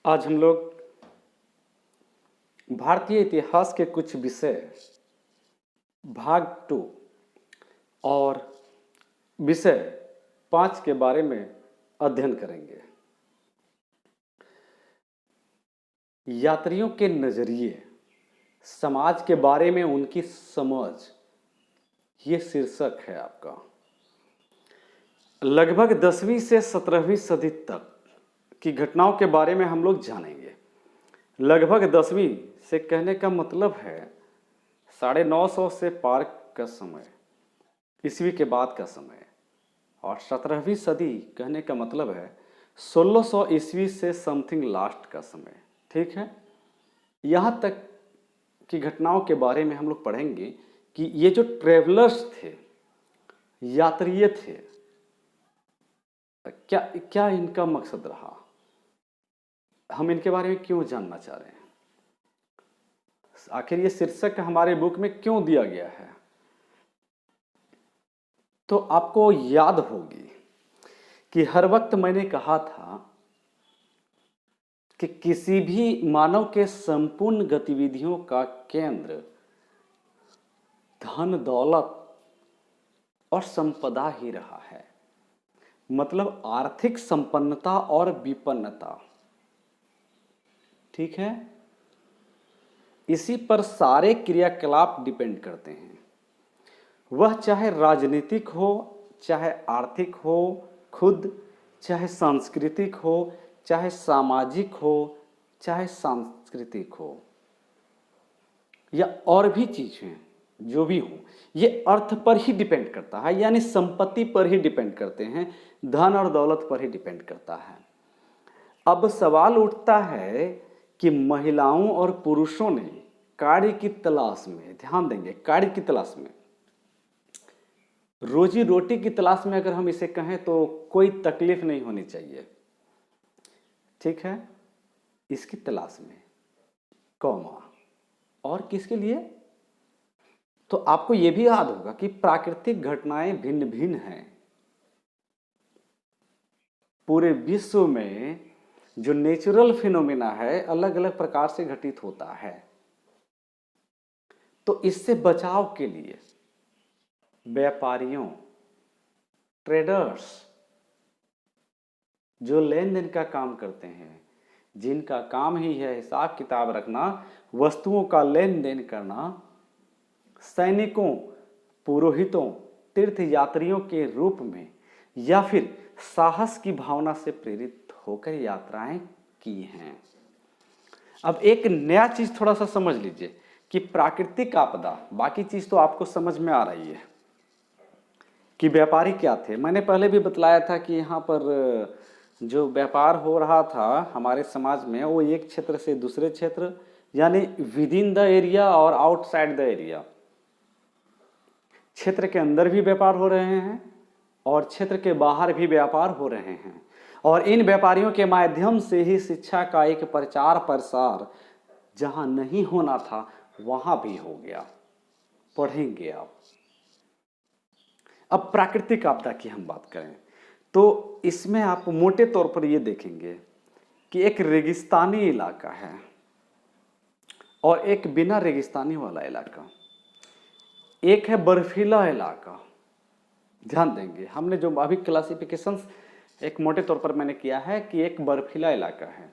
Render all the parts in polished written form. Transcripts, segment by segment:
आज हम लोग भारतीय इतिहास के कुछ विषय भाग 2 और विषय 5 के बारे में अध्ययन करेंगे। यात्रियों के नजरिए, समाज के बारे में उनकी समझ, ये शीर्षक है आपका। लगभग 10वीं से 17वीं सदी तक की घटनाओं के बारे में हम लोग जानेंगे। लगभग 10वीं से कहने का मतलब है 950 से पार का समय, ईस्वी के बाद का समय, और 17वीं सदी कहने का मतलब है 1600 ईस्वी से समथिंग लास्ट का समय। ठीक है, यहाँ तक की घटनाओं के बारे में हम लोग पढ़ेंगे कि ये जो ट्रेवलर्स थे, यात्रिय थे, क्या क्या इनका मकसद रहा, हम इनके बारे में क्यों जानना चाह रहे हैं, आखिर ये शीर्षक हमारे बुक में क्यों दिया गया है। तो आपको याद होगी कि हर वक्त मैंने कहा था कि किसी भी मानव के संपूर्ण गतिविधियों का केंद्र धन, दौलत और संपदा ही रहा है। मतलब आर्थिक संपन्नता और विपन्नता। ठीक है, इसी पर सारे क्रियाकलाप डिपेंड करते हैं। वह चाहे राजनीतिक हो, चाहे आर्थिक हो खुद, चाहे सांस्कृतिक हो, चाहे सामाजिक हो, चाहे सांस्कृतिक हो, या और भी चीजें जो भी हो, ये अर्थ पर ही डिपेंड करता है, यानी संपत्ति पर ही डिपेंड करते हैं, धन और दौलत पर ही डिपेंड करता है। अब सवाल उठता है कि महिलाओं और पुरुषों ने कार्य की तलाश में, ध्यान देंगे, कार्य की तलाश में, रोजी रोटी की तलाश में, अगर हम इसे कहें तो कोई तकलीफ नहीं होनी चाहिए। ठीक है, इसकी तलाश में, कौमा, और किसके लिए? तो आपको यह भी याद होगा कि प्राकृतिक घटनाएं भिन्न भिन्न हैं। पूरे विश्व में जो नेचुरल फिनोमेना है अलग अलग प्रकार से घटित होता है। तो इससे बचाव के लिए व्यापारियों, ट्रेडर्स, जो लेन देन का काम करते हैं, जिनका काम ही है हिसाब किताब रखना, वस्तुओं का लेन देन करना, सैनिकों, पुरोहितों, तीर्थ यात्रियों के रूप में या फिर साहस की भावना से प्रेरित होकर यात्राएं की हैं। अब एक नया चीज थोड़ा सा समझ लीजिए कि प्राकृतिक आपदा, बाकी चीज तो आपको समझ में आ रही है कि व्यापारी क्या थे। मैंने पहले भी बतलाया था कि यहाँ पर जो व्यापार हो रहा था हमारे समाज में, वो एक क्षेत्र से दूसरे क्षेत्र, यानी विद इन द एरिया और आउटसाइड द एरिया, क्षेत्र के अंदर भी व्यापार हो रहे हैं और क्षेत्र के बाहर भी व्यापार हो रहे हैं। और इन व्यापारियों के माध्यम से ही शिक्षा का एक प्रचार प्रसार जहां नहीं होना था वहां भी हो गया। पढ़ेंगे आप। अब प्राकृतिक आपदा की हम बात करें तो इसमें आप मोटे तौर पर यह देखेंगे कि एक रेगिस्तानी इलाका है और एक बिना रेगिस्तानी वाला इलाका, एक है बर्फीला इलाका। ध्यान देंगे, हमने जो अभी क्लासिफिकेशंस एक मोटे तौर पर मैंने किया है कि एक बर्फीला इलाका है,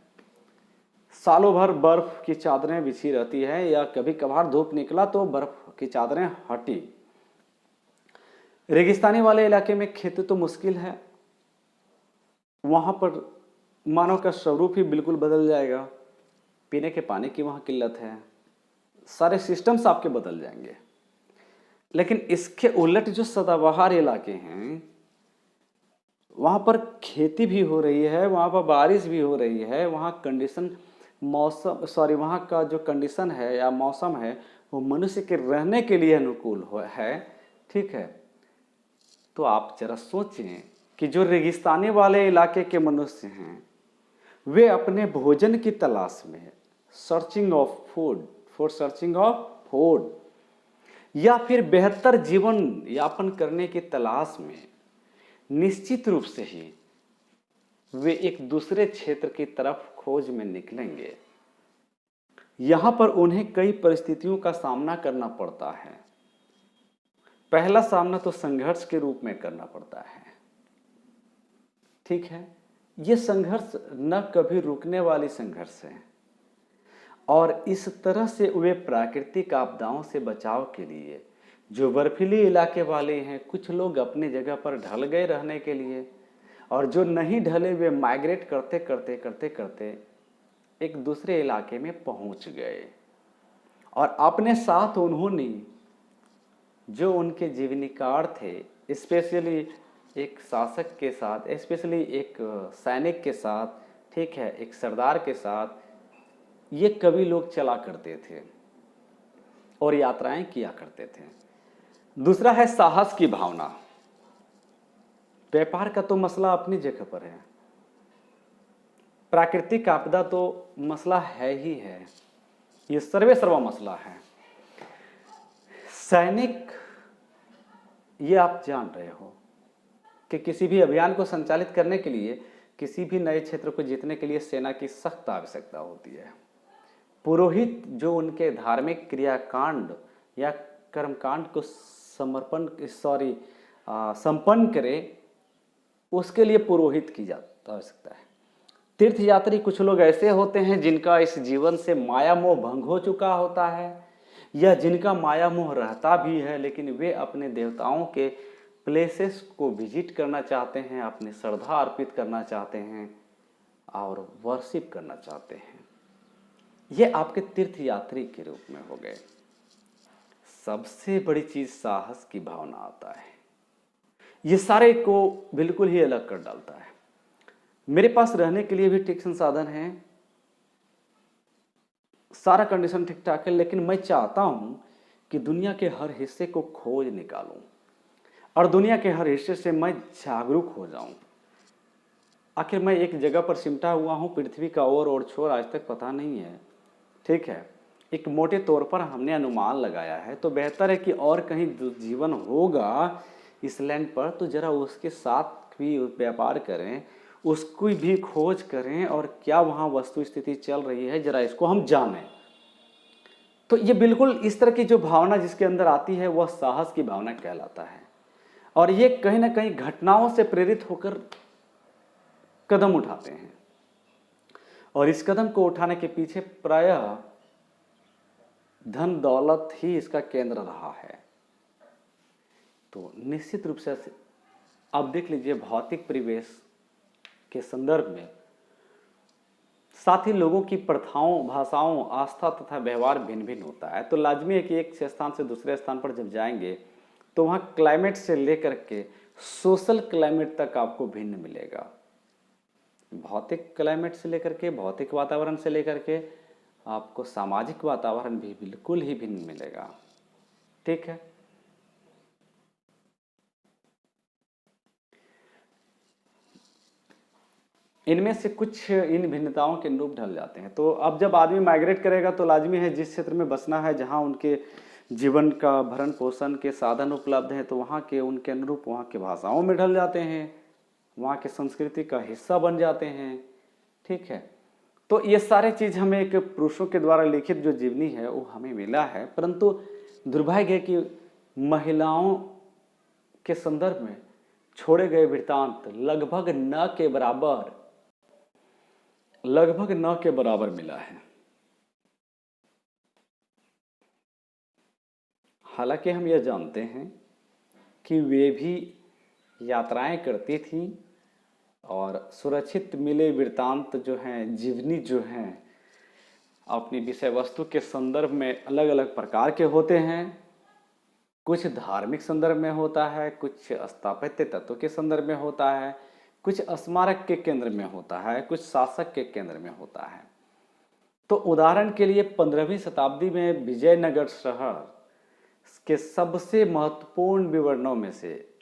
सालों भर बर्फ की चादरें बिछी रहती है, या कभी कभार धूप निकला तो बर्फ की चादरें हटी। रेगिस्तानी वाले इलाके में खेती तो मुश्किल है, वहां पर मानव का स्वरूप ही बिल्कुल बदल जाएगा, पीने के पानी की वहां किल्लत है, सारे सिस्टम्स आपके बदल जाएंगे। लेकिन इसके उलट जो सदाबहार इलाके हैं वहां पर खेती भी हो रही है, वहां पर बारिश भी हो रही है, वहां कंडीशन वहां का जो कंडीशन है या मौसम है वो मनुष्य के रहने के लिए अनुकूल है। ठीक है, तो आप जरा सोचें कि जो रेगिस्तानी वाले इलाके के मनुष्य हैं वे अपने भोजन की तलाश में, सर्चिंग ऑफ फूड, या फिर बेहतर जीवन यापन करने की तलाश में निश्चित रूप से ही वे एक दूसरे क्षेत्र की तरफ खोज में निकलेंगे। यहां पर उन्हें कई परिस्थितियों का सामना करना पड़ता है। पहला सामना तो संघर्ष के रूप में करना पड़ता है। ठीक है, ये संघर्ष न कभी रुकने वाली संघर्ष है, और इस तरह से वे प्राकृतिक आपदाओं से बचाव के लिए जो बर्फीले इलाके वाले हैं, कुछ लोग अपनी जगह पर ढल गए रहने के लिए, और जो नहीं ढले वे माइग्रेट करते करते करते करते एक दूसरे इलाके में पहुंच गए, और अपने साथ उन्होंने जो उनके जीवनीकार थे, स्पेशली एक शासक के साथ, स्पेशली एक सैनिक के साथ, ठीक है, एक सरदार के साथ, ये कवि लोग चला करते थे और यात्राएं किया करते थे। दूसरा है साहस की भावना। व्यापार का तो मसला अपनी जगह पर है, प्राकृतिक आपदा तो मसला है ही है, ये सर्वे सर्वा मसला है। सैनिक, ये आप जान रहे हो कि किसी भी अभियान को संचालित करने के लिए, किसी भी नए क्षेत्र को जीतने के लिए सेना की सख्त आवश्यकता होती है। पुरोहित जो उनके धार्मिक क्रियाकांड या कर्मकांड को संपन्न करे, उसके लिए पुरोहित की आवश्यकता है। तीर्थयात्री कुछ लोग ऐसे होते हैं जिनका इस जीवन से माया मोह भंग हो चुका होता है, या जिनका माया मोह रहता भी है, लेकिन वे अपने देवताओं के प्लेसेस को विजिट करना चाहते हैं, अपनी श्रद्धा अर्पित करना चाहते हैं और वर्शिप करना चाहते हैं। ये आपके तीर्थयात्री के रूप में हो गए। सबसे बड़ी चीज साहस की भावना आता है, ये सारे को बिल्कुल ही अलग कर डालता है। मेरे पास रहने के लिए भी ठीक संसाधन है, सारा कंडीशन ठीक ठाक है, लेकिन मैं चाहता हूं कि दुनिया के हर हिस्से को खोज निकालूं और दुनिया के हर हिस्से से मैं जागरूक हो जाऊं। आखिर मैं एक जगह पर सिमटा हुआ हूं, पृथ्वी का और छोर आज तक पता नहीं है। ठीक है, एक मोटे तौर पर हमने अनुमान लगाया है, तो बेहतर है कि और कहीं जीवन होगा इस लैंड पर, तो जरा उसके साथ भी व्यापार करें, उसकी भी खोज करें, और क्या वहाँ वस्तु स्थिति चल रही है जरा इसको हम जानें। तो ये बिल्कुल इस तरह की जो भावना जिसके अंदर आती है वह साहस की भावना कहलाता है, और ये कहीं ना कहीं घटनाओं से प्रेरित होकर कदम उठाते हैं, और इस कदम को उठाने के पीछे प्रायः धन दौलत ही इसका केंद्र रहा है। तो निश्चित रूप से अब देख लीजिए, भौतिक परिवेश के संदर्भ में साथ ही लोगों की प्रथाओं, भाषाओं, आस्था तथा व्यवहार भिन्न भिन्न होता है। तो लाजमी है कि एक स्थान से दूसरे स्थान पर जब जाएंगे तो वहाँ क्लाइमेट से लेकर के सोशल क्लाइमेट तक आपको भिन्न मिलेगा। भौतिक क्लाइमेट से लेकर के, भौतिक वातावरण से लेकर के आपको सामाजिक वातावरण भी बिल्कुल ही भिन्न मिलेगा। ठीक है, इनमें से कुछ इन भिन्नताओं के अनुरूप ढल जाते हैं। तो अब जब आदमी माइग्रेट करेगा तो लाजमी है जिस क्षेत्र में बसना है, जहाँ उनके जीवन का भरण पोषण के साधन उपलब्ध हैं, तो वहाँ के उनके अनुरूप वहाँ के भाषाओं में ढल जाते हैं, वहाँ के संस्कृति का हिस्सा बन जाते हैं। ठीक है, तो ये सारे चीज़ हमें एक पुरुषों के द्वारा लिखित जो जीवनी है वो हमें मिला है, परंतु दुर्भाग्य है कि महिलाओं के संदर्भ में छोड़े गए वृत्तांत लगभग न के बराबर मिला है। हालांकि हम यह जानते हैं कि वे भी यात्राएं करती थीं, और सुरक्षित मिले वृत्तांत जो हैं, जीवनी जो हैं, अपनी विषय वस्तु के संदर्भ में अलग अलग प्रकार के होते हैं। कुछ धार्मिक संदर्भ में होता है, कुछ स्थापत्य तत्व के संदर्भ में होता है, कुछ स्मारक के केंद्र में होता है, कुछ शासक के केंद्र में होता है। तो उदाहरण के लिए 15वीं शताब्दी में विजयनगर शहर के सबसे महत्वपूर्ण विवरणों में से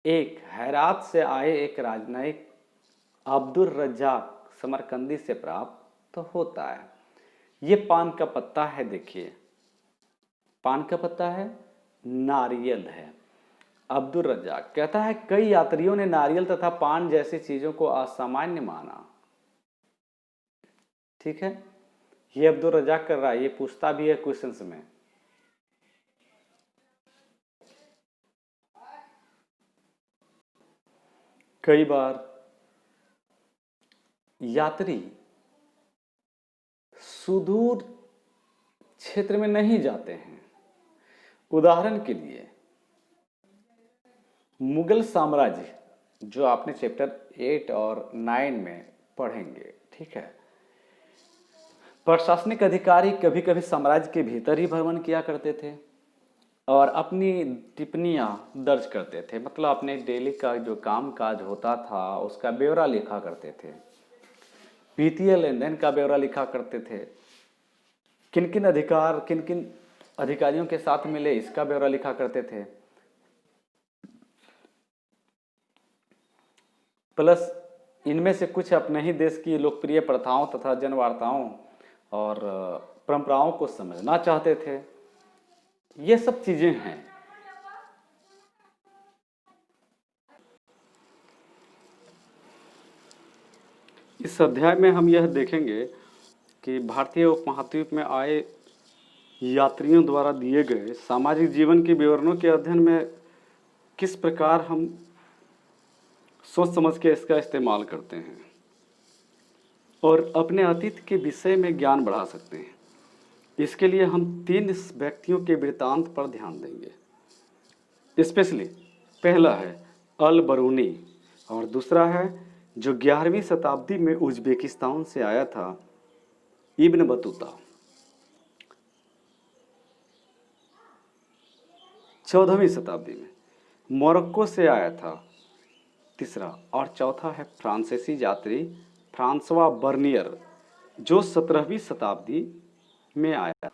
एक हेरात से आए एक राजनयिक अब्दुल रज्जाक समरकंदी से प्राप्त तो होता है। ये पान का पत्ता है, देखिए पान का पत्ता है, नारियल है। अब्दुल रज्जाक कहता है कई यात्रियों ने नारियल तथा पान जैसी चीजों को असामान्य माना। ठीक है, ये अब्दुल रज्जाक कर रहा है, ये पूछता भी है क्वेश्चंस में। कई बार यात्री सुदूर क्षेत्र में नहीं जाते हैं। उदाहरण के लिए मुगल साम्राज्य, जो आपने चैप्टर 8 और 9 में पढ़ेंगे, ठीक है। प्रशासनिक अधिकारी कभी कभी साम्राज्य के भीतर ही भ्रमण किया करते थे और अपनी टिप्पणियां दर्ज करते थे, मतलब अपने डेली का जो काम काज होता था उसका ब्यौरा लिखा करते थे, वित्तीय लेन देन का ब्यौरा लिखा करते थे, किन किन अधिकारियों के साथ मिले इसका ब्यौरा लिखा करते थे। प्लस इनमें से कुछ अपने ही देश की लोकप्रिय प्रथाओं तथा जनवार्ताओं और परंपराओं को समझना चाहते थे। ये सब चीजें हैं। इस अध्याय में हम यह देखेंगे कि भारतीय उपमहाद्वीप में आए यात्रियों द्वारा दिए गए सामाजिक जीवन के विवरणों के अध्ययन में किस प्रकार हम सोच समझ के इसका इस्तेमाल करते हैं और अपने अतीत के विषय में ज्ञान बढ़ा सकते हैं। इसके लिए हम 3 व्यक्तियों के वृत्तांत पर ध्यान देंगे। स्पेशली पहला है अल बरूनी और दूसरा है जो 11वीं शताब्दी में उज्बेकिस्तान से आया था, इब्न बतूता। 14वीं शताब्दी में मोरक्को से आया था तीसरा, और चौथा है फ्रांसीसी यात्री फ्रांसवा बर्नियर जो 17वीं शताब्दी में आया।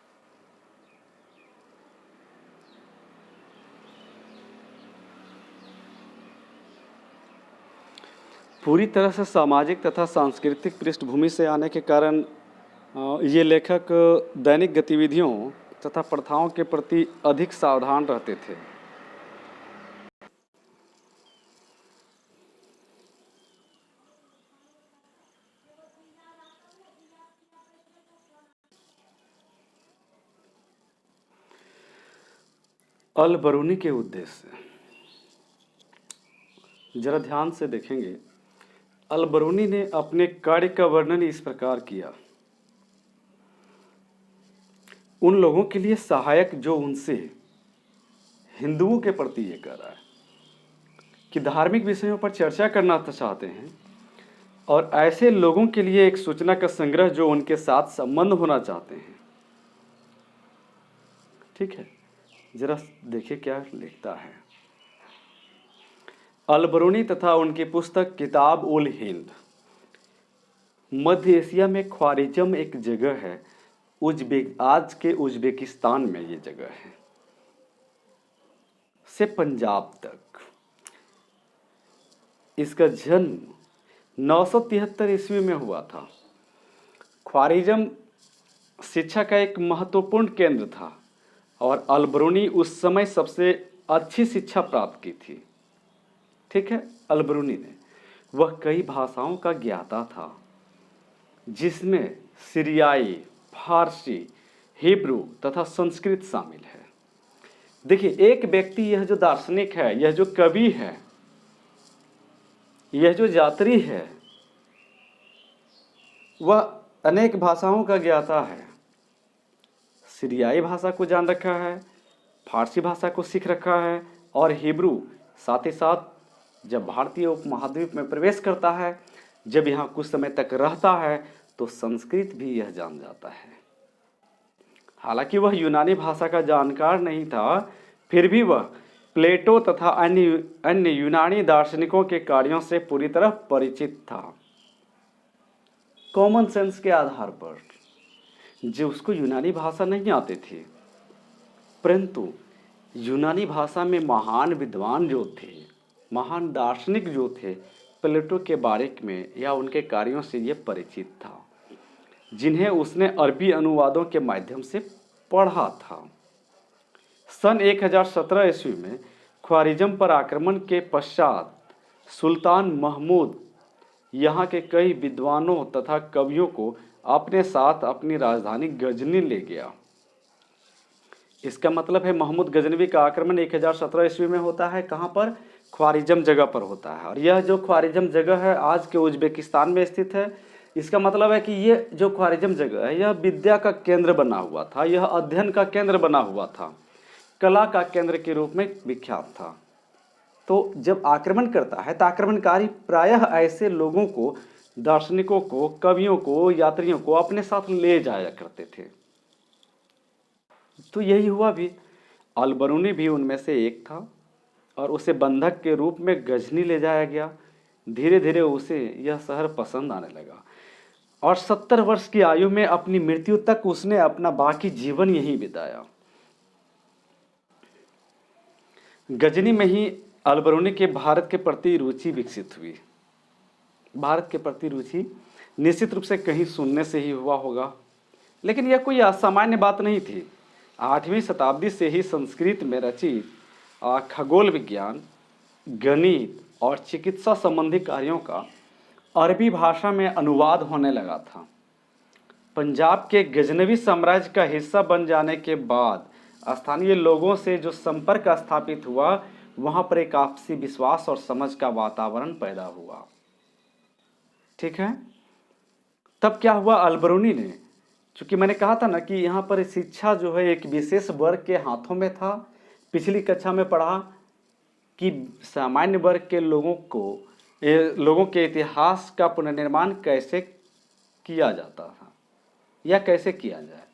पूरी तरह से सामाजिक तथा सांस्कृतिक पृष्ठभूमि से आने के कारण ये लेखक दैनिक गतिविधियों तथा प्रथाओं के प्रति अधिक सावधान रहते थे। अल बरूनी के उद्देश्य जरा ध्यान से देखेंगे। अल बरूनी ने अपने कार्य का वर्णन इस प्रकार किया। उन लोगों के लिए सहायक जो उनसे हिंदुओं के प्रति ये कह रहा है कि धार्मिक विषयों पर चर्चा करना चाहते हैं, और ऐसे लोगों के लिए एक सूचना का संग्रह जो उनके साथ संबंध होना चाहते हैं। ठीक है, जरा देखिए क्या लिखता है। अल बरूनी तथा उनकी पुस्तक किताब उल हिंद। मध्य एशिया में ख्वारिज़म एक जगह है, आज के उज्बेकिस्तान में ये जगह है, से पंजाब तक। इसका जन्म 973 ईस्वी में हुआ था। ख्वारिज़म शिक्षा का एक महत्वपूर्ण केंद्र था और अल बरूनी उस समय सबसे अच्छी शिक्षा प्राप्त की थी। ठीक है, अल बरूनी ने, वह कई भाषाओं का ज्ञाता था जिसमें सीरियाई, फारसी, हिब्रू तथा संस्कृत शामिल है। देखिए, एक व्यक्ति, यह जो दार्शनिक है, यह जो कवि है, यह जो यात्री है, वह अनेक भाषाओं का ज्ञाता है। सीरियाई भाषा को जान रखा है, फारसी भाषा को सीख रखा है और हिब्रू। साथ ही साथ जब भारतीय उपमहाद्वीप में प्रवेश करता है, जब यहाँ कुछ समय तक रहता है, तो संस्कृत भी यह जान जाता है। हालांकि वह यूनानी भाषा का जानकार नहीं था, फिर भी वह प्लेटो तथा अन्य यूनानी दार्शनिकों के कार्यों से पूरी तरह परिचित था। कॉमन सेंस के आधार पर, जो उसको यूनानी भाषा नहीं आती थी, परंतु यूनानी भाषा में महान विद्वान जो थे, महान दार्शनिक जो थे, प्लेटो के बारे में या उनके कार्यों से ये परिचित था, जिन्हें उसने अरबी अनुवादों के माध्यम से पढ़ा था। सन 1017 ईस्वी में ख्वारिज़म पर आक्रमण के पश्चात सुल्तान महमूद यहाँ के कई विद्वानों तथा कवियों को अपने साथ अपनी राजधानी गजनी ले गया। इसका मतलब है महमूद गजनवी का आक्रमण 1017 ईस्वी में होता है। कहाँ पर? ख्वारिज़म जगह पर होता है। और यह जो ख्वारिज़म जगह है आज के उज्बेकिस्तान में स्थित है। इसका मतलब है कि ये जो ख्वारिज़म जगह है यह विद्या का केंद्र बना हुआ था, यह अध्ययन का केंद्र बना हुआ था, कला का केंद्र के रूप में विख्यात था। तो जब आक्रमण करता है तो आक्रमणकारी प्रायः ऐसे लोगों को, दार्शनिकों को, कवियों को, यात्रियों को अपने साथ ले जाया करते थे। तो यही हुआ भी। अलबरूनी भी उनमें से एक था और उसे बंधक के रूप में गजनी ले जाया गया। धीरे धीरे उसे यह शहर पसंद आने लगा और 70 वर्ष की आयु में अपनी मृत्यु तक उसने अपना बाकी जीवन यहीं बिताया। गजनी में ही अलबरूनी के भारत के प्रति रुचि विकसित हुई। भारत के प्रति रुचि निश्चित रूप से कहीं सुनने से ही हुआ होगा, लेकिन यह कोई असामान्य बात नहीं थी। 8वीं शताब्दी से ही संस्कृत में रचित खगोल विज्ञान, गणित और चिकित्सा संबंधी कार्यों का अरबी भाषा में अनुवाद होने लगा था। पंजाब के गजनवी साम्राज्य का हिस्सा बन जाने के बाद स्थानीय लोगों से जो संपर्क स्थापित हुआ, वहां पर एक आपसी विश्वास और समझ का वातावरण पैदा हुआ। ठीक है। तब क्या हुआ, अलबरूनी ने, चूंकि मैंने कहा था ना कि यहाँ पर शिक्षा जो है एक विशेष वर्ग के हाथों में था। पिछली कक्षा में पढ़ा कि सामान्य वर्ग के लोगों के इतिहास का पुनर्निर्माण कैसे किया जाता था या कैसे किया जाए।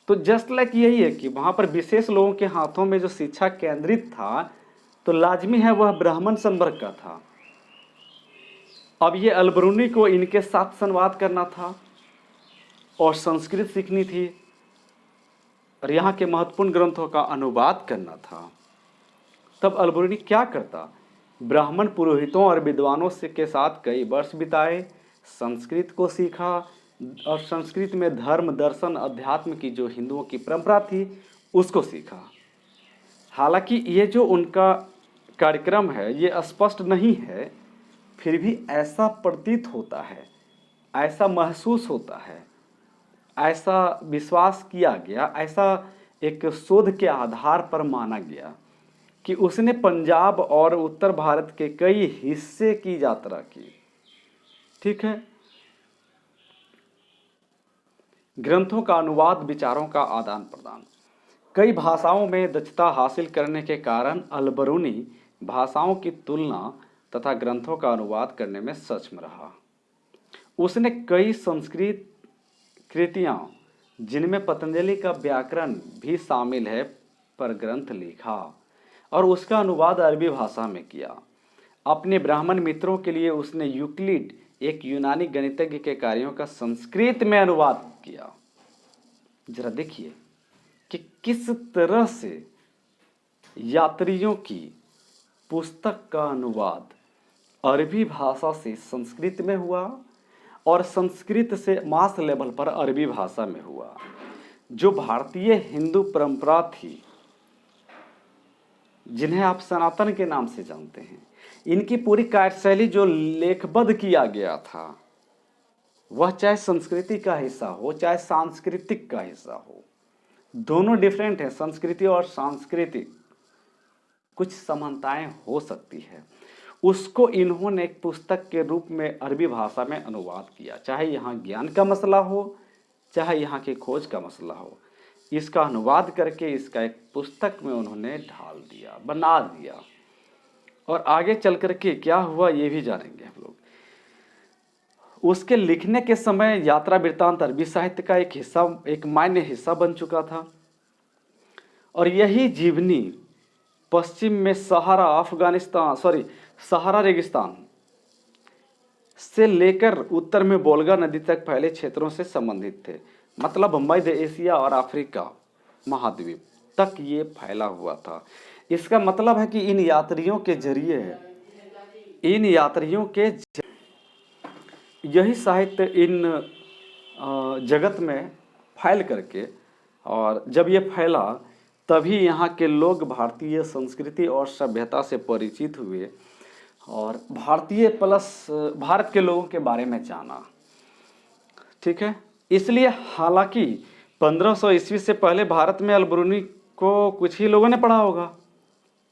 तो जस्ट लाइक यही है कि वहाँ पर विशेष लोगों के हाथों में जो शिक्षा केंद्रित था, तो लाजमी है वह ब्राह्मण संवर्ग का था। अब ये अलबरूनी को इनके साथ संवाद करना था और संस्कृत सीखनी थी और यहाँ के महत्वपूर्ण ग्रंथों का अनुवाद करना था। तब अलबरूनी क्या करता? ब्राह्मण पुरोहितों और विद्वानों से के साथ कई वर्ष बिताए, संस्कृत को सीखा और संस्कृत में धर्म, दर्शन, अध्यात्म की जो हिंदुओं की परंपरा थी उसको सीखा। हालांकि ये जो उनका कार्यक्रम है ये स्पष्ट नहीं है, फिर भी ऐसा प्रतीत होता है, ऐसा महसूस होता है, ऐसा विश्वास किया गया, ऐसा एक शोध के आधार पर माना गया कि उसने पंजाब और उत्तर भारत के कई हिस्से की यात्रा की। ठीक है। ग्रंथों का अनुवाद, विचारों का आदान प्रदान, कई भाषाओं में दक्षता हासिल करने के कारण अलबरूनी भाषाओं की तुलना तथा ग्रंथों का अनुवाद करने में सक्षम रहा। उसने कई संस्कृत कृतियां, जिनमें पतंजलि का व्याकरण भी शामिल है, पर ग्रंथ लिखा और उसका अनुवाद अरबी भाषा में किया। अपने ब्राह्मण मित्रों के लिए उसने यूक्लिड, एक यूनानी गणितज्ञ के कार्यों का संस्कृत में अनुवाद किया। जरा देखिए कि किस तरह से यात्रियों की पुस्तक का अनुवाद अरबी भाषा से संस्कृत में हुआ और संस्कृत से मास लेवल पर अरबी भाषा में हुआ। जो भारतीय हिंदू परंपरा थी, जिन्हें आप सनातन के नाम से जानते हैं, इनकी पूरी कार्यशैली जो लेखबद्ध किया गया था, वह चाहे संस्कृति का हिस्सा हो चाहे सांस्कृतिक का हिस्सा हो, दोनों डिफरेंट है। संस्कृति और सांस्कृतिक कुछ समानताएं हो सकती है, उसको इन्होंने एक पुस्तक के रूप में अरबी भाषा में अनुवाद किया। चाहे यहाँ ज्ञान का मसला हो, चाहे यहाँ की खोज का मसला हो, इसका अनुवाद करके इसका एक पुस्तक में उन्होंने ढाल दिया, बना दिया। और आगे चल करके क्या हुआ ये भी जानेंगे हम लोग। उसके लिखने के समय यात्रा वृत्तांत अरबी साहित्य का एक हिस्सा, एक मान्य हिस्सा बन चुका था। और यही जीवनी पश्चिम में सहारा रेगिस्तान से लेकर उत्तर में वोल्गा नदी तक फैले क्षेत्रों से संबंधित थे। मतलब मध्य एशिया और अफ्रीका महाद्वीप तक ये फैला हुआ था। इसका मतलब है कि इन यात्रियों के जरिए यही साहित्य इन जगत में फैल करके, और जब ये फैला तभी यहाँ के लोग भारतीय संस्कृति और सभ्यता से परिचित हुए और भारतीय प्लस भारत के लोगों के बारे में जाना। ठीक है, इसलिए हालांकि 1500 ईस्वी से पहले भारत में अलबरूनी को कुछ ही लोगों ने पढ़ा होगा।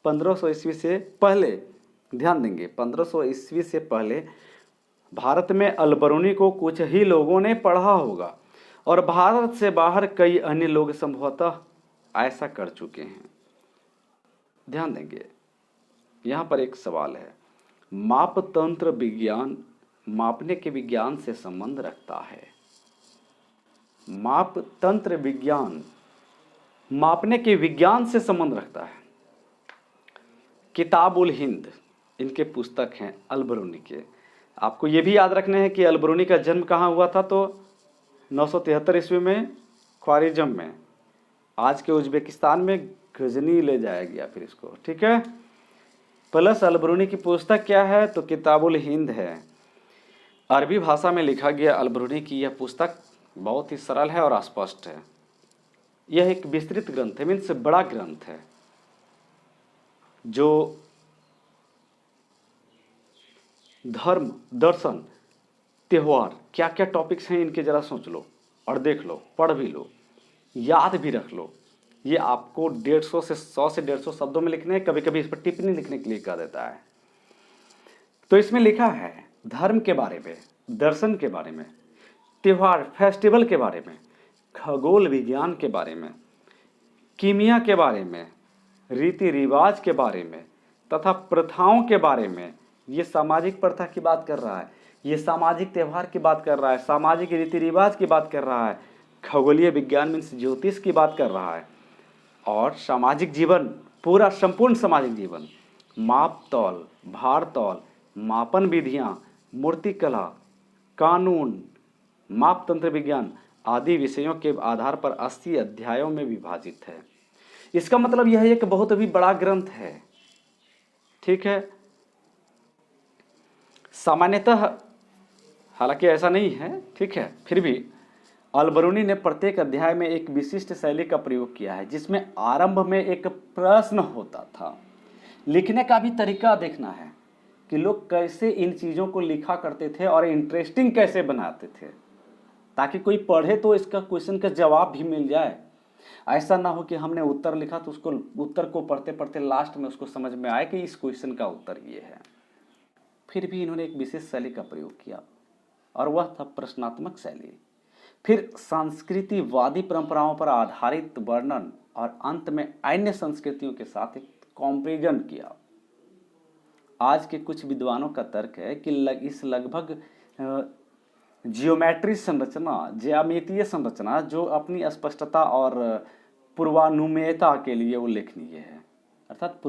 1500 ईस्वी से पहले, ध्यान देंगे, 1500 ईस्वी से पहले भारत में अलबरूनी को कुछ ही लोगों ने पढ़ा होगा और भारत से बाहर कई अन्य लोग संभवतः ऐसा कर चुके हैं। ध्यान देंगे, यहाँ पर एक सवाल है, मापतंत्र विज्ञान मापने के विज्ञान से संबंध रखता है। मापतंत्र विज्ञान मापने के विज्ञान से संबंध रखता है। किताब उल हिंद इनके पुस्तक हैं अलबरूनी के। आपको ये भी याद रखना है कि अलबरूनी का जन्म कहाँ हुआ था, तो 973 ईस्वी में ख्वारिज़म में, आज के उज्बेकिस्तान में गजनी ले जाया गया फिर इसको। ठीक है, प्लस अलबरूनी की पुस्तक क्या है, तो किताबुल हिंद है। अरबी भाषा में लिखा गया अलबरूनी की यह पुस्तक बहुत ही सरल है और स्पष्ट है। यह एक विस्तृत ग्रंथ है, मीन्स बड़ा ग्रंथ है, जो धर्म, दर्शन, त्योहार, क्या क्या टॉपिक्स हैं इनके जरा सोच लो और देख लो, पढ़ भी लो, याद भी रख लो। ये आपको 100 से 150 शब्दों में लिखने, कभी कभी इस पर टिप्पणी लिखने के लिए कह देता है। तो इसमें लिखा है धर्म के बारे में, दर्शन के बारे में, त्योहार फेस्टिवल के बारे में, खगोल विज्ञान के बारे में, कीमिया के बारे में, रीति रिवाज के बारे में तथा प्रथाओं के बारे में। ये सामाजिक प्रथा की बात कर रहा है, ये सामाजिक त्यौहार की बात कर रहा है, सामाजिक रीति रिवाज की बात कर रहा है, खगोलीय विज्ञान मीन्स ज्योतिष की बात कर रहा है, और सामाजिक जीवन, पूरा संपूर्ण सामाजिक जीवन, माप तौल, भार तौल, मापन विधियाँ, मूर्तिकला, कानून, मापतंत्र विज्ञान आदि विषयों के आधार पर 80 अध्यायों में विभाजित है। इसका मतलब यह एक बहुत ही बड़ा ग्रंथ है। ठीक है, सामान्यतः हालांकि ऐसा नहीं है, ठीक है, फिर भी अलबरूनी ने प्रत्येक अध्याय में एक विशिष्ट शैली का प्रयोग किया है, जिसमें आरंभ में एक प्रश्न होता था। लिखने का भी तरीका देखना है कि लोग कैसे इन चीज़ों को लिखा करते थे और इंटरेस्टिंग कैसे बनाते थे, ताकि कोई पढ़े तो इसका क्वेश्चन का जवाब भी मिल जाए। ऐसा ना हो कि हमने उत्तर लिखा तो उसको उत्तर को पढ़ते पढ़ते लास्ट में उसको समझ में आए कि इस क्वेश्चन का उत्तर ये है। फिर भी इन्होंने एक विशेष शैली का प्रयोग किया और वह था प्रश्नात्मक शैली। फिर संस्कृतिवादी परंपराओं पर आधारित वर्णन और अंत में अन्य संस्कृतियों के साथ एक कंपैरिजन किया। आज के कुछ विद्वानों का तर्क है कि इस लगभग जियोमेट्री संरचना, ज्यामितीय संरचना जो अपनी स्पष्टता और पूर्वानुमेयता के लिए उल्लेखनीय है, अर्थात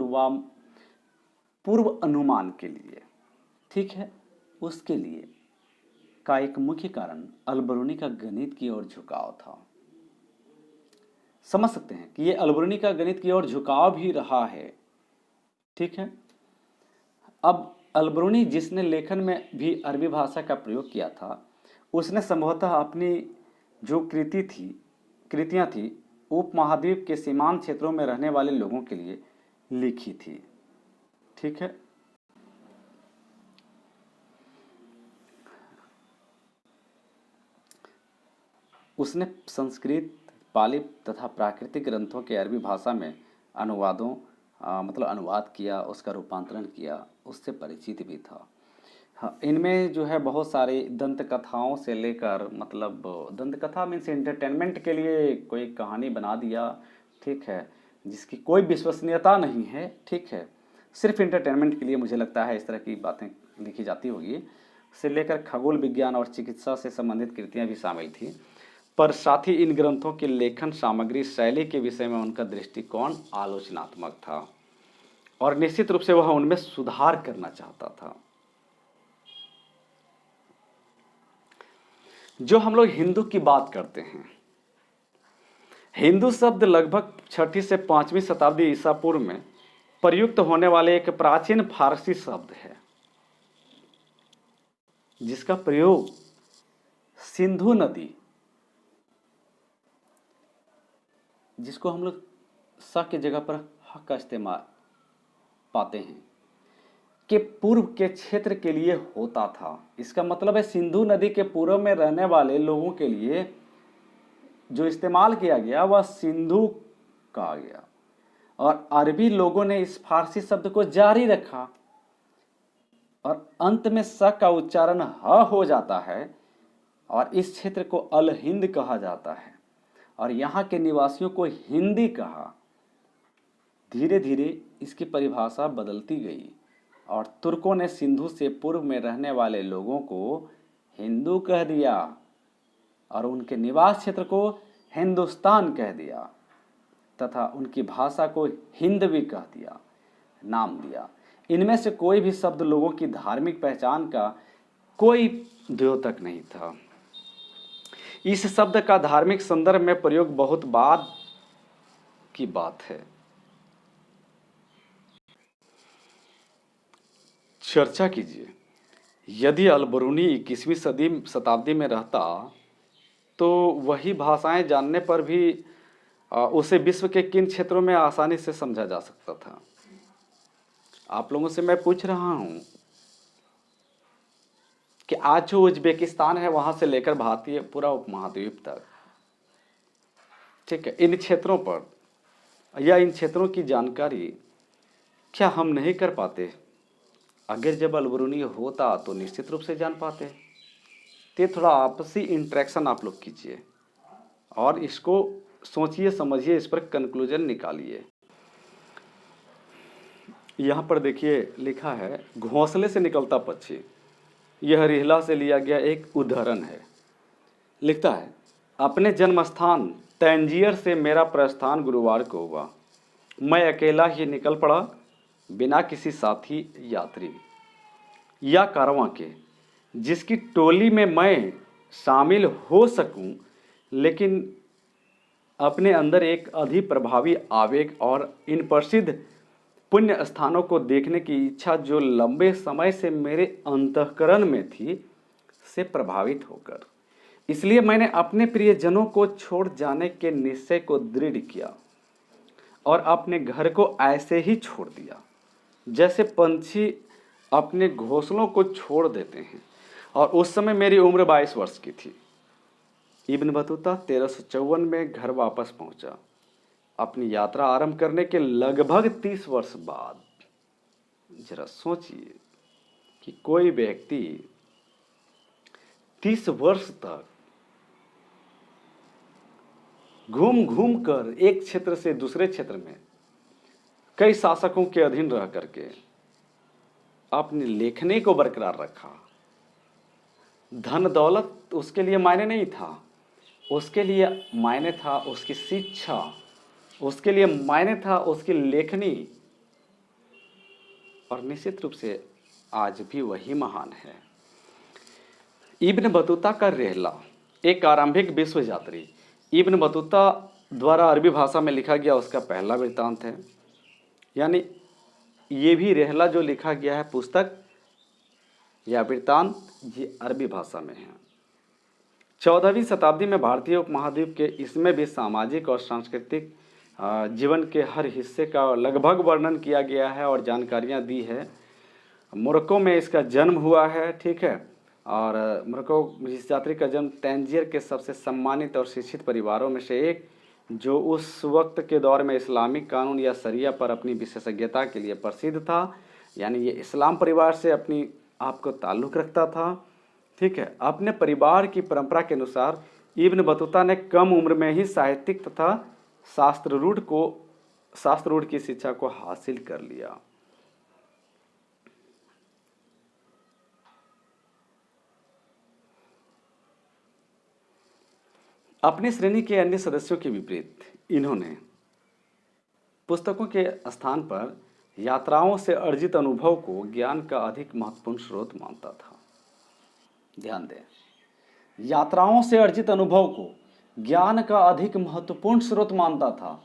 पूर्व अनुमान के लिए, ठीक है, उसके लिए का एक मुख्य कारण अलबरूनी का गणित की ओर झुकाव था। समझ सकते हैं कि ये अलबरूनी का गणित की ओर झुकाव भी रहा है। ठीक है, अब अलबरूनी जिसने लेखन में भी अरबी भाषा का प्रयोग किया था, उसने संभवतः अपनी जो कृतियां थी उपमहाद्वीप के सीमांत क्षेत्रों में रहने वाले लोगों के लिए लिखी थी। ठीक है, उसने संस्कृत, पाली तथा प्राकृतिक ग्रंथों के अरबी भाषा में अनुवाद किया, उसका रूपांतरण किया, उससे परिचित भी था। हाँ, इनमें जो है बहुत सारी दंत कथाओं से लेकर, मतलब दंत कथा मीन्स एंटरटेनमेंट के लिए कोई कहानी बना दिया, ठीक है, जिसकी कोई विश्वसनीयता नहीं है, ठीक है, सिर्फ एंटरटेनमेंट के लिए मुझे लगता है इस तरह की बातें लिखी जाती होगी, से लेकर खगोल विज्ञान और चिकित्सा से संबंधित कृतियाँ भी शामिल थी। पर साथ ही इन ग्रंथों की लेखन सामग्री, शैली के विषय में उनका दृष्टिकोण आलोचनात्मक था और निश्चित रूप से वह उनमें सुधार करना चाहता था। जो हम लोग हिंदू की बात करते हैं, हिंदू शब्द लगभग 6वीं से 5वीं शताब्दी ईसा पूर्व में प्रयुक्त होने वाले एक प्राचीन फारसी शब्द है, जिसका प्रयोग सिंधु नदी, जिसको हम लोग स की जगह पर ह का इस्तेमाल पाते हैं कि पूर्व के क्षेत्र के लिए होता था। इसका मतलब है सिंधु नदी के पूर्व में रहने वाले लोगों के लिए जो इस्तेमाल किया गया वह सिंधु कहा गया, और अरबी लोगों ने इस फारसी शब्द को जारी रखा और अंत में स का उच्चारण ह हो जाता है और इस क्षेत्र को अल हिंद कहा जाता है और यहाँ के निवासियों को हिंदी कहा। धीरे धीरे इसकी परिभाषा बदलती गई और तुर्कों ने सिंधु से पूर्व में रहने वाले लोगों को हिंदू कह दिया और उनके निवास क्षेत्र को हिंदुस्तान कह दिया तथा उनकी भाषा को हिंद भी कह दिया, नाम दिया। इनमें से कोई भी शब्द लोगों की धार्मिक पहचान का कोई द्योतक नहीं था। इस शब्द का धार्मिक संदर्भ में प्रयोग बहुत बाद की बात है। चर्चा कीजिए, यदि अल-बरूनी 21वीं शताब्दी में रहता तो वही भाषाएं जानने पर भी उसे विश्व के किन क्षेत्रों में आसानी से समझा जा सकता था। आप लोगों से मैं पूछ रहा हूं कि आज जो उज्बेकिस्तान है वहां से लेकर भारतीय पूरा उपमहाद्वीप तक, ठीक है, इन क्षेत्रों पर या इन क्षेत्रों की जानकारी क्या हम नहीं कर पाते? अगर जब अल-बरूनी होता तो निश्चित रूप से जान पाते। तो थोड़ा आपसी इंटरेक्शन आप लोग कीजिए और इसको सोचिए, समझिए, इस पर कंक्लूजन निकालिए। यहाँ पर देखिए लिखा है, घोंसले से निकलता पक्षी। यह रिहला से लिया गया एक उदाहरण है। लिखता है, अपने जन्म स्थान तंजियर से मेरा प्रस्थान गुरुवार को हुआ। मैं अकेला ही निकल पड़ा, बिना किसी साथी यात्री या कारवां के जिसकी टोली में मैं शामिल हो सकूं, लेकिन अपने अंदर एक अधिप्रभावी आवेग और इन प्रसिद्ध पुण्य स्थानों को देखने की इच्छा जो लंबे समय से मेरे अंतःकरण में थी, से प्रभावित होकर इसलिए मैंने अपने प्रियजनों को छोड़ जाने के निश्चय को दृढ़ किया और अपने घर को ऐसे ही छोड़ दिया जैसे पंछी अपने घोंसलों को छोड़ देते हैं। और उस समय मेरी उम्र 22 वर्ष की थी। इब्न बतूता 1354 में घर वापस पहुंचा, अपनी यात्रा आरंभ करने के लगभग 30 वर्ष बाद। जरा सोचिए कि कोई व्यक्ति 30 वर्ष तक घूम घूम कर एक क्षेत्र से दूसरे क्षेत्र में कई शासकों के अधीन रह करके अपने लेखनी को बरकरार रखा। धन दौलत उसके लिए मायने नहीं था, उसके लिए मायने था उसकी शिक्षा, उसके लिए मायने था उसकी लेखनी, और निश्चित रूप से आज भी वही महान है। इब्न बतूता का रेहला एक आरंभिक विश्व यात्री। इब्न बतूता द्वारा अरबी भाषा में लिखा गया उसका पहला वृत्तांत है। यानी ये भी रेहला जो लिखा गया है पुस्तक या वृत्तांत, ये अरबी भाषा में है। 14वीं शताब्दी में भारतीय उपमहाद्वीप के इसमें भी सामाजिक और सांस्कृतिक जीवन के हर हिस्से का लगभग वर्णन किया गया है और जानकारियां दी है। मोरक्को में इसका जन्म हुआ है, ठीक है, और मोरक्को इस यात्री का जन्म तंजियर के सबसे सम्मानित और शिक्षित परिवारों में से एक, जो उस वक्त के दौर में इस्लामिक कानून या शरिया पर अपनी विशेषज्ञता के लिए प्रसिद्ध था। यानी ये इस्लाम परिवार से अपनी आपको ताल्लुक़ रखता था, ठीक है। अपने परिवार की परंपरा के अनुसार इब्न बतूता ने कम उम्र में ही साहित्यिक तथा शास्त्ररूढ़ की शिक्षा को हासिल कर लिया। अपनी श्रेणी के अन्य सदस्यों के विपरीत इन्होंने पुस्तकों के स्थान पर यात्राओं से अर्जित अनुभव को ज्ञान का अधिक महत्वपूर्ण स्रोत मानता था। ध्यान दें, यात्राओं से अर्जित अनुभव को ज्ञान का अधिक महत्वपूर्ण स्रोत मानता था।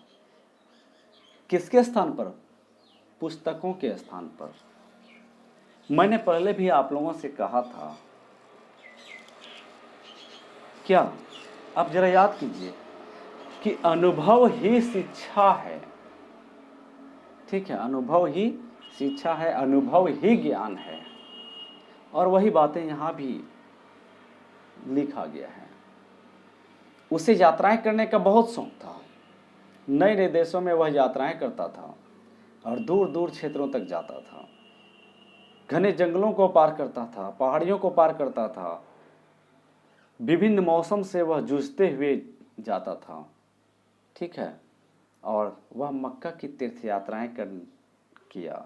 किसके स्थान पर? पुस्तकों के स्थान पर। मैंने पहले भी आप लोगों से कहा था, क्या आप जरा याद कीजिए कि अनुभव ही शिक्षा है। ठीक है, अनुभव ही शिक्षा है, अनुभव ही ज्ञान है। और वही बातें यहाँ भी लिखा गया है। उसे यात्राएं करने का बहुत शौक था। नए नए देशों में वह यात्राएं करता था और दूर दूर क्षेत्रों तक जाता था। घने जंगलों को पार करता था, पहाड़ियों को पार करता था। विभिन्न मौसम से वह जूझते हुए जाता था। ठीक है, और वह मक्का की तीर्थ यात्राएं किया।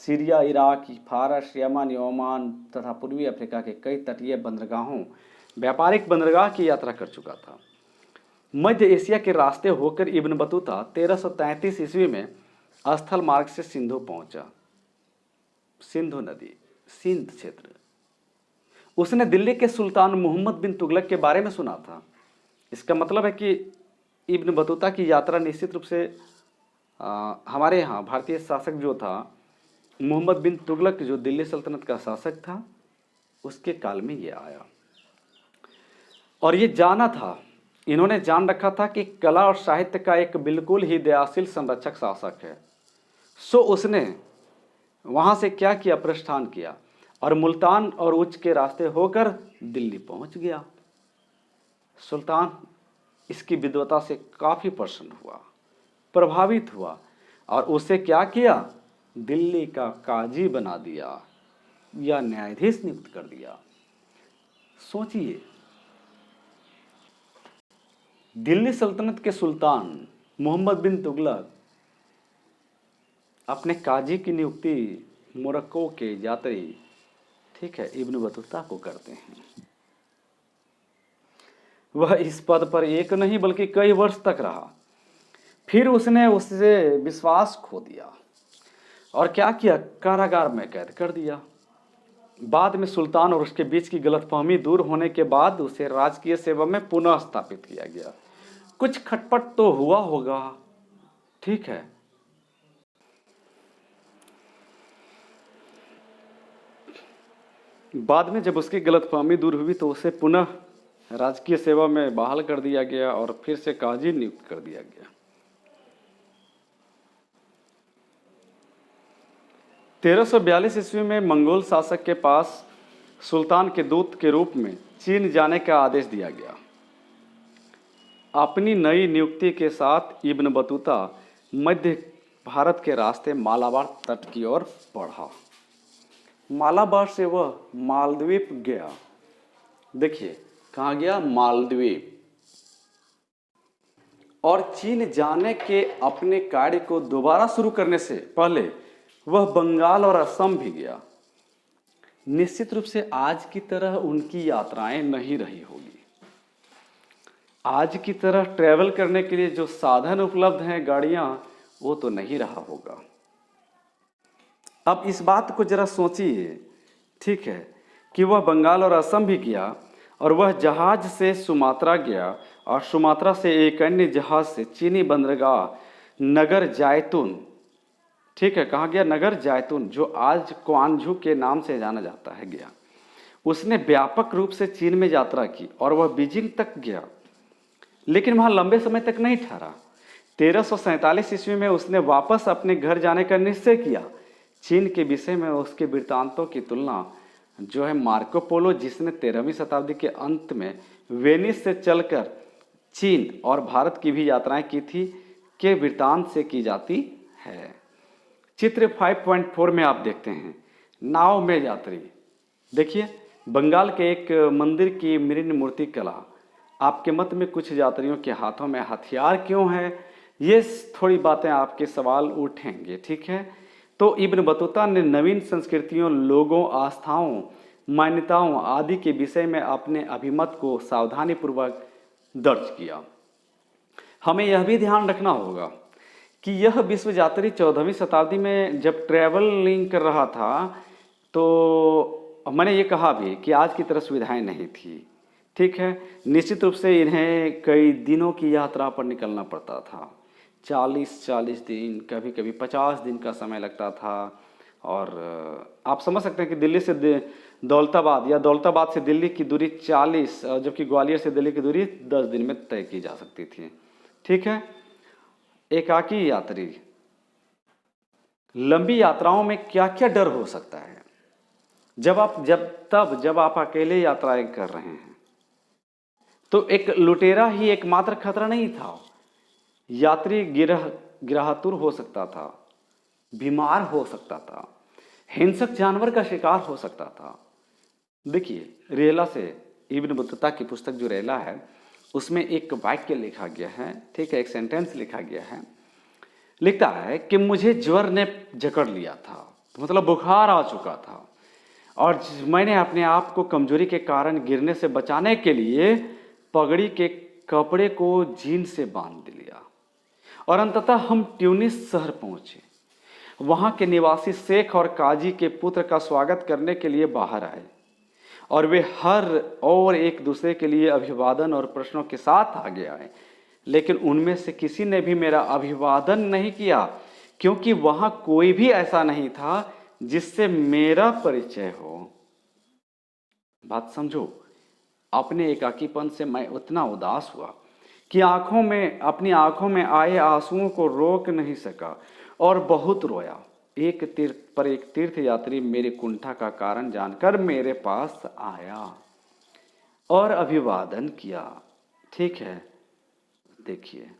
सीरिया, इराक, फारस, यमन, ओमान तथा पूर्वी अफ्रीका के कई तटीय बंदरगाहों, व्यापारिक बंदरगाह की यात्रा कर चुका था। मध्य एशिया के रास्ते होकर इब्न बतूता 1333 ईस्वी में स्थल मार्ग से सिंधु पहुंचा। सिंधु नदी, सिंध क्षेत्र। उसने दिल्ली के सुल्तान मोहम्मद बिन तुगलक के बारे में सुना था। इसका मतलब है कि इब्न बतूता की यात्रा निश्चित रूप से हमारे यहाँ भारतीय शासक जो था मोहम्मद बिन तुगलक, जो दिल्ली सल्तनत का शासक था, उसके काल में ये आया। और ये जाना था, इन्होंने जान रखा था कि कला और साहित्य का एक बिल्कुल ही दयाशील संरक्षक शासक है। सो उसने वहाँ से क्या किया, प्रस्थान किया और मुल्तान और उच्च के रास्ते होकर दिल्ली पहुँच गया। सुल्तान इसकी विद्वता से काफ़ी प्रसन्न हुआ, प्रभावित हुआ और उसे क्या किया, दिल्ली का काजी बना दिया या न्यायाधीश नियुक्त कर दिया। सोचिए, दिल्ली सल्तनत के सुल्तान मोहम्मद बिन तुगलक अपने काजी की नियुक्ति मोरक्को के यात्री, ठीक है, इब्न बतूता को करते हैं। वह इस पद पर एक नहीं बल्कि कई वर्ष तक रहा। फिर उसने उससे विश्वास खो दिया और क्या किया, कारागार में कैद कर दिया। बाद में सुल्तान और उसके बीच की गलतफहमी दूर होने के बाद उसे राजकीय सेवा में पुनः स्थापित किया गया। कुछ खटपट तो हुआ होगा, ठीक है। बाद में जब उसकी गलतफहमी दूर हुई तो उसे पुनः राजकीय सेवा में बहाल कर दिया गया और फिर से काजी नियुक्त कर दिया गया। 1342 ईस्वी में मंगोल शासक के पास सुल्तान के दूत के रूप में चीन जाने का आदेश दिया गया। अपनी नई नियुक्ति के साथ इब्न बतूता मध्य भारत के रास्ते मालाबार तट की ओर बढ़ा। मालाबार से वह मालद्वीप गया। देखिए कहाँ गया, मालद्वीप। और चीन जाने के अपने कार्य को दोबारा शुरू करने से पहले वह बंगाल और असम भी गया। निश्चित रूप से आज की तरह उनकी यात्राएं नहीं रही होगी। आज की तरह ट्रैवल करने के लिए जो साधन उपलब्ध हैं, गाड़ियां, वो तो नहीं रहा होगा। अब इस बात को जरा सोचिए, ठीक है, कि वह बंगाल और असम भी गया और वह जहाज से सुमात्रा गया और सुमात्रा से एक अन्य जहाज से चीनी बंदरगाह नगर जैतून, ठीक है, कहाँ गया, नगर जैतून, जो आज क्वांझू के नाम से जाना जाता है, गया। उसने व्यापक रूप से चीन में यात्रा की और वह बीजिंग तक गया, लेकिन वहाँ लंबे समय तक नहीं ठहरा। 1347 ईस्वी में उसने वापस अपने घर जाने का निश्चय किया। चीन के विषय में उसके वृत्तांतों की तुलना जो है मार्को पोलो, जिसने 13वीं शताब्दी के अंत में वेनिस से चलकर चीन और भारत की भी यात्राएं की थी, के वृत्तांत से की जाती है। चित्र 5.4 में आप देखते हैं नाव में यात्री। देखिए बंगाल के एक मंदिर की मृण मूर्ति कला। आपके मत में कुछ यात्रियों के हाथों में हथियार क्यों है, ये थोड़ी बातें आपके सवाल उठेंगे, ठीक है। तो इब्न बतूता ने नवीन संस्कृतियों, लोगों, आस्थाओं, मान्यताओं आदि के विषय में अपने अभिमत को सावधानीपूर्वक दर्ज किया। हमें यह भी ध्यान रखना होगा कि यह विश्व यात्री 14वीं शताब्दी में जब ट्रैवलिंग कर रहा था तो मैंने ये कहा भी कि आज की तरह सुविधाएं नहीं थी, ठीक है। निश्चित रूप से इन्हें कई दिनों की यात्रा पर निकलना पड़ता था। 40 दिन, कभी कभी 50 दिन का समय लगता था। और आप समझ सकते हैं कि दिल्ली से दौलताबाद या दौलताबाद से दिल्ली की दूरी 40, जबकि ग्वालियर से दिल्ली की दूरी 10 दिन में तय की जा सकती थी, ठीक है। एकाकी यात्री, लंबी यात्राओं में क्या क्या डर हो सकता है? जब आप अकेले यात्राएं कर रहे हैं तो एक लुटेरा ही एकमात्र खतरा नहीं था। यात्री गिरहतुर हो सकता था, बीमार हो सकता था, हिंसक जानवर का शिकार हो सकता था। देखिए, रेला से इब्न बतूता की पुस्तक जो रेला है उसमें एक वाक्य लिखा गया है, ठीक है, एक सेंटेंस लिखा गया है। लिखता है कि मुझे ज्वर ने जकड़ लिया था, मतलब बुखार आ चुका था, और मैंने अपने आप को कमजोरी के कारण गिरने से बचाने के लिए पगड़ी के कपड़े को जीन से बांध लिया, और अंततः हम ट्यूनिस शहर पहुंचे। वहां के निवासी शेख और काजी के पुत्र का स्वागत करने के लिए बाहर आए, और वे हर और एक दूसरे के लिए अभिवादन और प्रश्नों के साथ आगे आए, लेकिन उनमें से किसी ने भी मेरा अभिवादन नहीं किया, क्योंकि वहां कोई भी ऐसा नहीं था जिससे मेरा परिचय हो। बात समझो, अपने एकाकीपन से मैं उतना उदास हुआ कि अपनी आंखों में आए आंसुओं को रोक नहीं सका और बहुत रोया। एक तीर्थ यात्री मेरी कुंठा का कारण जानकर मेरे पास आया और अभिवादन किया। ठीक है, देखिए,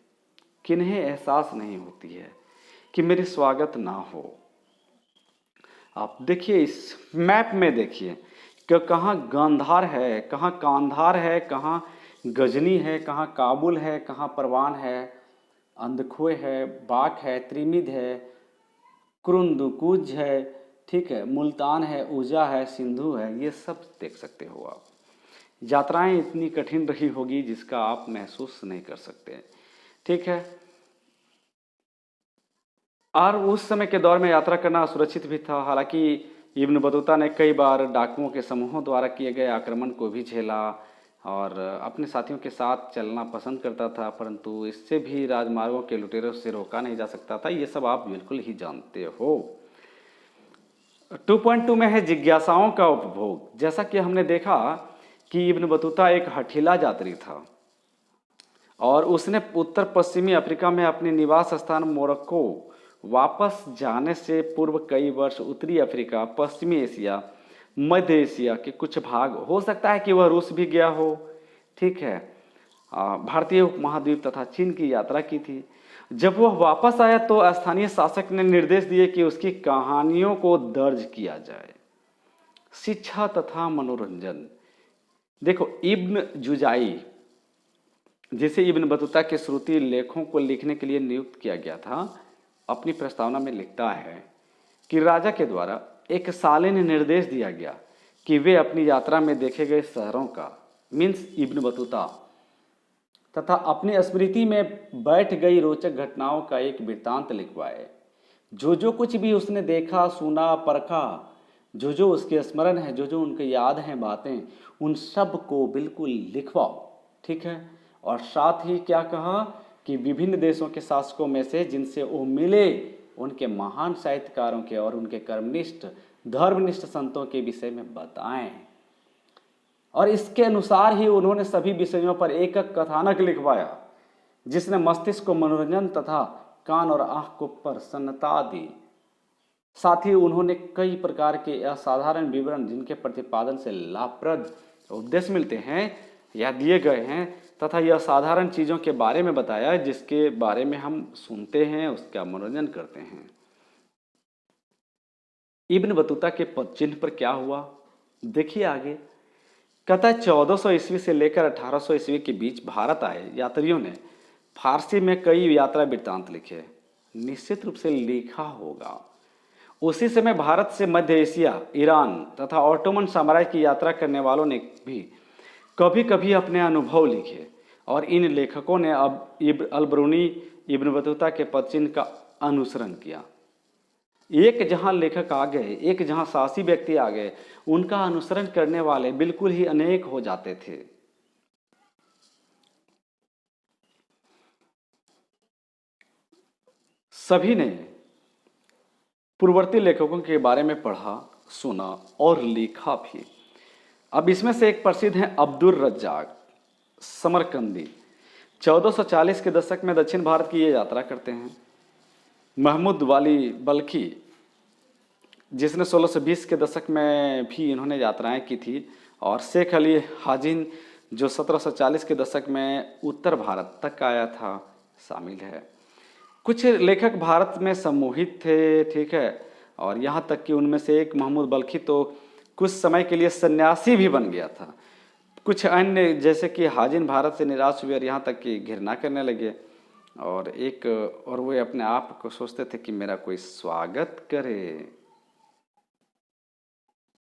किन्हें एहसास नहीं होती है कि मेरी स्वागत ना हो। आप देखिए, इस मैप में देखिए कि कहाँ गांधार है, कहाँ कांधार है, कहाँ गजनी है, कहाँ काबुल है, कहाँ परवान है, अंधखोए है, बाक है, त्रिमिद है, कुरुंदुकुज है, ठीक है, मुल्तान है, ऊजा है, सिंधु है, ये सब देख सकते हो आप। यात्राएं इतनी कठिन रही होगी जिसका आप महसूस नहीं कर सकते, ठीक है। और उस समय के दौर में यात्रा करना असुरक्षित भी था। हालांकि इब्न बतूता ने कई बार डाकुओं के समूहों द्वारा किए गए आक्रमण को भी झेला और अपने साथियों के साथ चलना पसंद करता था, परंतु इससे भी राजमार्गों के लुटेरों से रोका नहीं जा सकता था। ये सब आप बिल्कुल ही जानते हो। 2.2 में है जिज्ञासाओं का उपभोग। जैसा कि हमने देखा कि इब्न बतूता एक हठीला यात्री था और उसने उत्तर पश्चिमी अफ्रीका में अपने निवास स्थान मोरक्को वापस जाने से पूर्व कई वर्ष उत्तरी अफ्रीका, पश्चिमी एशिया, मध्य एशिया के कुछ भाग, हो सकता है कि वह रूस भी गया हो, ठीक है, भारतीय उपमहाद्वीप तथा चीन की यात्रा की थी। जब वह वापस आया तो स्थानीय शासक ने निर्देश दिए कि उसकी कहानियों को दर्ज किया जाए। शिक्षा तथा मनोरंजन। देखो, इब्न जुजाई, जिसे इब्न बतूता के श्रुति लेखों को लिखने के लिए नियुक्त किया गया था, अपनी प्रस्तावना में लिखता है कि राजा के द्वारा एक सालिन निर्देश दिया गया कि वे अपनी यात्रा में देखे गए शहरों का, मीन्स इब्न बतूता, तथा अपनी स्मृति में बैठ गई रोचक घटनाओं का एक वृत्तांत लिखवाए। जो जो कुछ भी उसने देखा, सुना, परखा, जो जो उसके स्मरण है, जो जो उनके याद हैं बातें, उन सब को बिल्कुल लिखवाओ, ठीक है। और साथ ही क्या कहा कि विभिन्न देशों के शासकों में से जिनसे वो मिले, उनके महान साहित्यकारों के और उनके कर्मनिष्ठ धर्मनिष्ठ संतों के विषय में बताएं। और इसके अनुसार ही उन्होंने सभी विषयों पर एक एक कथानक लिखवाया, जिसने मस्तिष्क को मनोरंजन तथा कान और आंख को प्रसन्नता दी। साथ ही उन्होंने कई प्रकार के असाधारण विवरण, जिनके प्रतिपादन से लाभप्रद उपदेश मिलते हैं या दिए गए हैं, तथा यह साधारण चीज़ों के बारे में बताया जिसके बारे में हम सुनते हैं, उसका मनोरंजन करते हैं। इब्न बतूता के पदचिन्ह पर क्या हुआ, देखिए आगे। कहता है 1400 ईस्वी से लेकर 1800 ईस्वी के बीच भारत आए यात्रियों ने फारसी में कई यात्रा वृत्तांत लिखे। निश्चित रूप से लिखा होगा। उसी समय भारत से मध्य एशिया, ईरान तथा ऑटोमन साम्राज्य की यात्रा करने वालों ने भी कभी कभी अपने अनुभव लिखे, और इन लेखकों ने अब अलबरूनी इब्न बतूता के पदचिन्ह का अनुसरण किया। एक जहां लेखक आ गए, एक जहां साहसी व्यक्ति आ गए, उनका अनुसरण करने वाले बिल्कुल ही अनेक हो जाते थे। सभी ने पूर्ववर्ती लेखकों के बारे में पढ़ा, सुना और लिखा भी। अब इसमें से एक प्रसिद्ध हैं अब्दुल रज्जाक समरकंदी। 1440 के दशक में दक्षिण भारत की ये यात्रा करते हैं। महमूद वाली बल्खी, जिसने 1620 के दशक में भी इन्होंने यात्राएं की थी, और शेख अली हाजिन जो 1740 के दशक में उत्तर भारत तक आया था, शामिल है। कुछ लेखक भारत में सम्मोहित थे, ठीक है, और यहाँ तक कि उनमें से एक महमूद बल्खी तो कुछ समय के लिए सन्यासी भी बन गया था। कुछ अन्य जैसे कि हाजिन भारत से निराश हुए और यहाँ तक कि घृणा करने लगे, और वो अपने आप को सोचते थे कि मेरा कोई स्वागत करे।